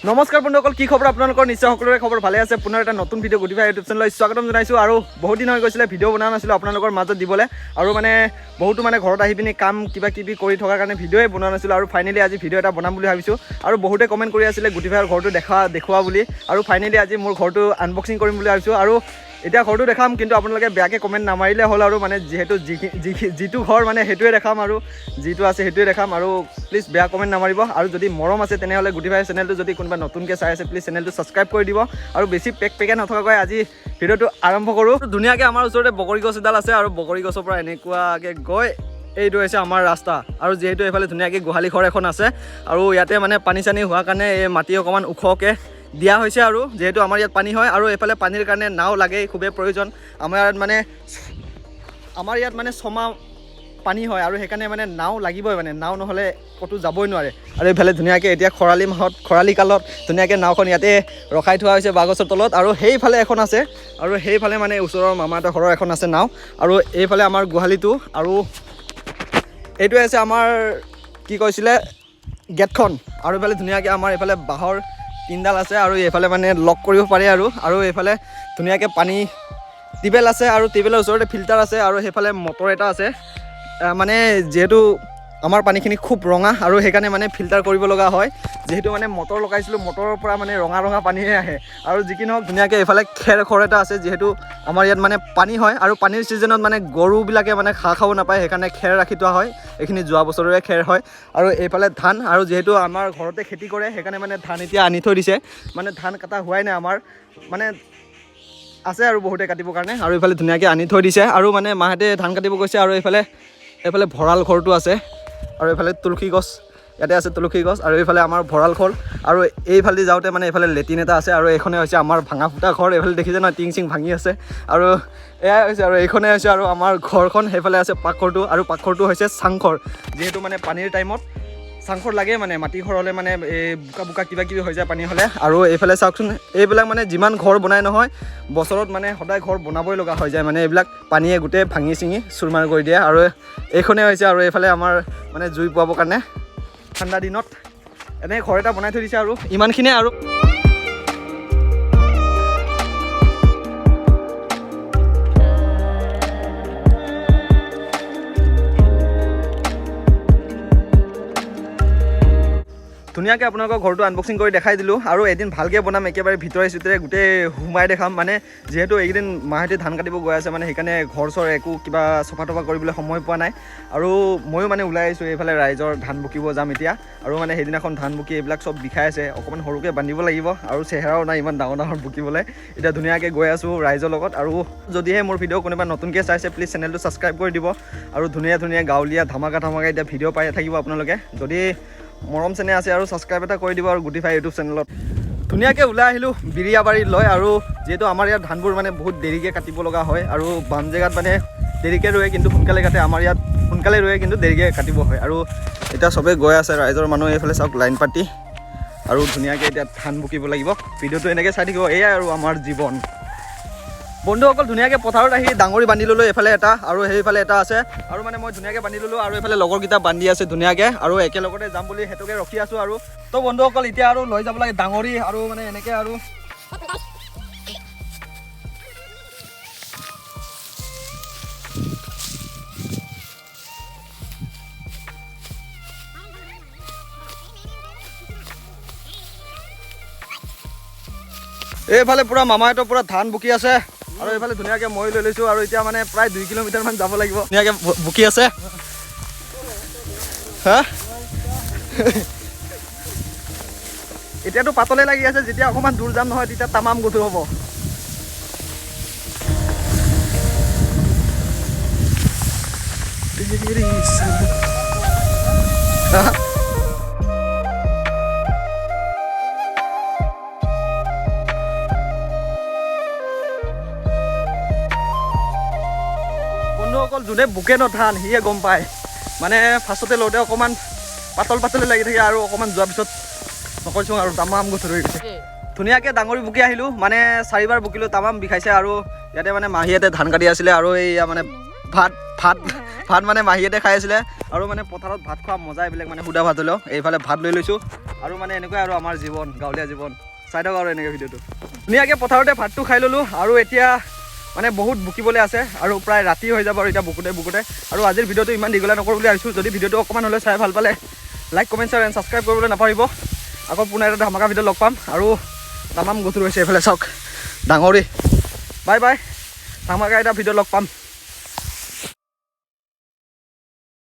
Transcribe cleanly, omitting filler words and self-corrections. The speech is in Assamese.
নমস্কাৰ বন্ধুসকল, কি খবৰ আপোনালোকৰ? নিশ্চয় সকলোৰে খবৰ ভালে আছে। পুনৰ এটা নতুন ভিডিঅ' গুটিফাই ইউটিউব চেনেলত স্বাগতম জনাইছোঁ। আৰু বহুত দিন হৈ গৈছিলে ভিডিঅ' বনোৱা নাছিলোঁ আপোনালোকৰ মাজত দিবলৈ, আৰু বহুতো ঘৰত আহি পিনি কাম কিবা কিবি কৰি থকাৰ কাৰণে ভিডিঅ'ই বনোৱা নাছিলোঁ। আৰু ফাইনেলি আজি ভিডিঅ' এটা বনাম বুলি ভাবিছোঁ। আৰু বহুতে কমেণ্ট কৰি আছিলে গুটিফাইৰ ঘৰটো দেখুওৱা বুলি, আৰু ফাইনেলি আজি মোৰ ঘৰটো আনবক্সিং কৰিম বুলি ভাবিছোঁ। আৰু এতিয়া ঘৰটো দেখাম, কিন্তু আপোনালোকে বেয়াকৈ কমেণ্ট নামাৰিলে হ'ল। আৰু যিহেতু যিটো ঘৰ সেইটোৱে দেখাম, আৰু যিটো আছে সেইটোৱে দেখাম। আৰু প্লিজ বেয়া কমেণ্ট নামাৰিব। আৰু যদি মৰম আছে তেনেহ'লে গুটিফাই চেনেলটো যদি কোনোবা নতুনকৈ চাই আছে প্লিজ চেনেলটো ছাবস্ক্ৰাইব কৰি দিব। আৰু বেছি পেকে নথকাকৈ আজি ভিডিঅ'টো আৰম্ভ কৰোঁ। ধুনীয়াকৈ আমাৰ ওচৰতে বগৰী গছ এডাল আছে, আৰু বগৰী গছৰ পৰা এনেকুৱাকৈ গৈ এইটো হৈছে আমাৰ ৰাস্তা। আৰু যিহেতু এইফালে ধুনীয়াকৈ গোহালি ঘৰ এখন আছে, আৰু ইয়াতে পানী চানী হোৱাৰ কাৰণে এই মাটি অকণমান ওখকৈ দিয়া হৈছে। আৰু যিহেতু আমাৰ ইয়াত পানী হয়, আৰু এইফালে পানীৰ কাৰণে নাও লাগেই, খুবেই প্ৰয়োজন। আমাৰ ইয়াত ছমাহ পানী হয়, আৰু সেইকাৰণে নাও লাগিবই, নাও নহ'লে ক'তো যাবই নোৱাৰে। আৰু এইফালে ধুনীয়াকৈ এতিয়া খৰালি কালত ধুনীয়াকৈ নাওখন ইয়াতে ৰখাই থোৱা হৈছে বাঁহগছৰ তলত। আৰু সেইফালে এখন আছে, আৰু সেইফালে ওচৰৰ মামাহঁতৰ ঘৰৰ এখন আছে নাও। আৰু এইফালে আমাৰ গোহালিটো, আৰু এইটোৱে আছে আমাৰ কি কৈছিলে গেটখন। আৰু এইফালে ধুনীয়াকৈ আমাৰ এইফালে বাঁহৰ তিনডাল আছে, আৰু এইফালে লক কৰিব পাৰে। আৰু এইফালে ধুনীয়াকৈ পানী টিউবেল আছে, আৰু টিউবেলৰ ওচৰতে ফিল্টাৰ আছে, আৰু সেইফালে মটৰ এটা আছে। যিহেতু আমাৰ পানীখিনি খুব ৰঙা, আৰু সেইকাৰণে ফিল্টাৰ কৰিব লগা হয়। যিহেতু মটৰ লগাইছিলোঁ, মটৰৰ পৰা ৰঙা পানীহে আহে। আৰু যি কি নহওক ধুনীয়াকৈ এইফালে খেৰ এটা আছে। যিহেতু আমাৰ ইয়াত পানী হয়, আৰু পানীৰ ছিজনত গৰুবিলাকে ঘাঁহ খাব নাপায়, সেইকাৰণে খেৰ ৰাখি থোৱা হয়। এইখিনি যোৱা বছৰৰে খেৰ হয়। আৰু এইফালে ধান, আৰু যিহেতু আমাৰ ঘৰতে খেতি কৰে সেইকাৰণে ধান এতিয়া আনি থৈ দিছে। ধান কটা হোৱাই নাই আমাৰ, আছে আৰু বহুতে কাটিবৰ কাৰণে। আৰু এইফালে ধুনীয়াকৈ আনি থৈ দিছে, আৰু মাহঁতে ধান কাটিব গৈছে। আৰু এইফালে ভঁৰাল ঘৰটো আছে, আৰু এইফালে তুলসী গছ, ইয়াতে আছে তুলসী গছ। আৰু এইফালে আমাৰ ভঁৰাল ঘৰ, আৰু এইফালে যাওঁতে এইফালে লেট্ৰিন এটা আছে। আৰু এইখনে হৈছে আমাৰ ভাঙা ফুটা ঘৰ। এইফালে দেখিছে নহয়, টিং চিং ভাঙি আছে। আৰু এয়াই হৈছে, আৰু এইখনে হৈছে আৰু আমাৰ ঘৰখন। সেইফালে আছে পাকঘৰটো, আৰু পাকঘৰটো হৈছে চাংঘৰ। যিহেতু পানীৰ টাইমত চাংঘৰ লাগে, মাটি ঘৰ হ'লে এই বোকা কিবা কিবি হৈ যায় পানী হ'লে। আৰু এইফালে চাওকচোন, এইবিলাক যিমান ঘৰ বনাই নহয় বছৰত সদায় ঘৰ বনাবই লগা হৈ যায়। এইবিলাক পানীয়ে গোটেই ভাঙি চিঙি চুৰমাৰ কৰি দিয়ে। আৰু এইখনে হৈছে, আৰু এইফালে আমাৰ জুই পোৱাবৰ কাৰণে ঠাণ্ডা দিনত এনে ঘৰ এটা বনাই থৈ দিছে। আৰু ইমানখিনিয়ে। আৰু ধুনীয়াকৈ আপোনালোকৰ ঘৰটো আনবক্সিং কৰি দেখাই দিলোঁ। আৰু এদিন ভালকৈ বনাম, একেবাৰে ভিতৰে চিতৰে গোটেই সোমাই দেখাম। যিহেতু এইকেইদিন মাহঁতে ধান কাটিব গৈ আছে, সেইকাৰণে ঘৰ চৰ একো কিবা চফা তফা কৰিবলৈ সময় পোৱা নাই। আৰু ময়ো ওলাই আহিছোঁ, এইফালে ৰাইজৰ ধান বকিব যাম এতিয়া। আৰু সেইদিনাখন ধান বকি এইবিলাক চব বিষাই আছে, অকণমান সৰুকৈ বান্ধিব লাগিব। আৰু চেহেৰাও নাই ইমান ডাঙৰ বকিবলৈ। এতিয়া ধুনীয়াকৈ গৈ আছোঁ ৰাইজৰ লগত। আৰু যদিহে মোৰ ভিডিঅ' কোনোবা নতুনকৈ চাইছে প্লিজ চেনেলটো ছাবস্ক্ৰাইব কৰি দিব। আৰু ধুনীয়া গাঁৱলীয়া ধামাকা এতিয়া ভিডিঅ' পাই থাকিব আপোনালোকে, যদি মৰম চেনেহ আছে। আৰু ছাবস্ক্ৰাইব এটা কৰি দিব। আৰু গুটিফাই ইউটিউব চেনেলত ধুনীয়াকৈ ওলাই আহিলোঁ বিৰিয়াবাৰীত লৈ। আৰু যিহেতু আমাৰ ইয়াত ধানবোৰ বহুত দেৰিকৈ কাটিব লগা হয়, আৰু বাম জেগাত দেৰিকৈ ৰোৱে, কিন্তু সোনকালে কাটে। আমাৰ ইয়াত সোনকালে ৰোৱে, কিন্তু দেৰিকৈ কাটিব হয়। আৰু এতিয়া চবেই গৈ আছে, ৰাইজৰ মানুহ এইফালে চাওক লাইন পাতি। আৰু ধুনীয়াকৈ এতিয়া ধান বকিব লাগিব। ভিডিঅ'টো এনেকৈ চাই থাকিব, এয়াই আৰু আমাৰ জীৱন। বন্ধুসকল ধুনীয়াকৈ পথাৰত আহি ডাঙৰি বান্ধি ল'লোঁ, এইফালে এটা আৰু সেইফালে এটা আছে। আৰু মই ধুনীয়াকৈ বান্ধি ল'লোঁ, আৰু এইফালে লগৰকেইটা বান্ধি আছে ধুনীয়াকৈ। আৰু একেলগতে যাম বুলি সেইটোকে ৰখি আছোঁ। আৰু তো বন্ধুসকল এতিয়া আৰু লৈ যাব লাগে ডাঙৰি, আৰু এনেকৈ। আৰু এইফালে পূৰা মামাহঁতৰ পূৰা ধান বকি আছে। আৰু এইফালে ধুনীয়াকৈ মই লৈ লৈছোঁ। আৰু এতিয়া প্ৰায় 2 কিলোমিটাৰমান যাব লাগিব। ধুনীয়াকৈ বকি আছে। হা এতিয়াতো পাতলে লাগি আছে, যেতিয়া অকণমান দূৰ যাম নহয় তেতিয়া তামাম গধুৰ হ'ব। বন্ধুসকল যোনে বুকে ধান সিয়ে গম পায়। ফাৰ্ষ্টতে লওঁতে অকণমান পাতলে লাগি থাকে, আৰু অকণমান যোৱাৰ পিছত নকৈছোঁ আৰু তামাম গধুৰ হৈ গৈছে। ধুনীয়াকৈ ডাঙৰি বুকি আহিলোঁ, 4বাৰ বুকিলোঁ, তামাম বিষাইছে। আৰু ইয়াতে মাহীহঁতে ধান কাটি আছিলে, আৰু এইয়া ভাত ভাত মানে মাহীহঁতে খাই আছিলে আৰু মানে পথাৰত ভাত খোৱা মজাই বেলেগ মানে সুদা ভাত হ'লেও এইফালে ভাত লৈ লৈছোঁ আৰু মানে এনেকুৱাই আৰু আমাৰ জীৱন গাঁৱলীয়া জীৱন চাই থাকক আৰু এনেকৈ ভিডিঅ'টো ধুনীয়াকৈ পথাৰতে ভাতটো খাই ল'লোঁ আৰু এতিয়া মানে বহুত বুকিবলৈ আছে আৰু প্ৰায় ৰাতি হৈ যাব আৰু এতিয়া বুকুতে আৰু আজিৰ ভিডিঅ'টো ইমান দীঘলীয়া নকৰোঁ বুলি ভাবিছোঁ যদি ভিডিঅ'টো অকণমান হ'লে চাই ভাল পালে like comment share and subscribe কৰিবলৈ নাপাহৰিব আকৌ পুনৰ এটা ধামাকা ভিডিঅ' লগ পাম আৰু তামাম গধুৰ হৈছে এইফালে চাওক ডাঙৰি বাই বাই ধামাকা এটা ভিডিঅ' লগ পাম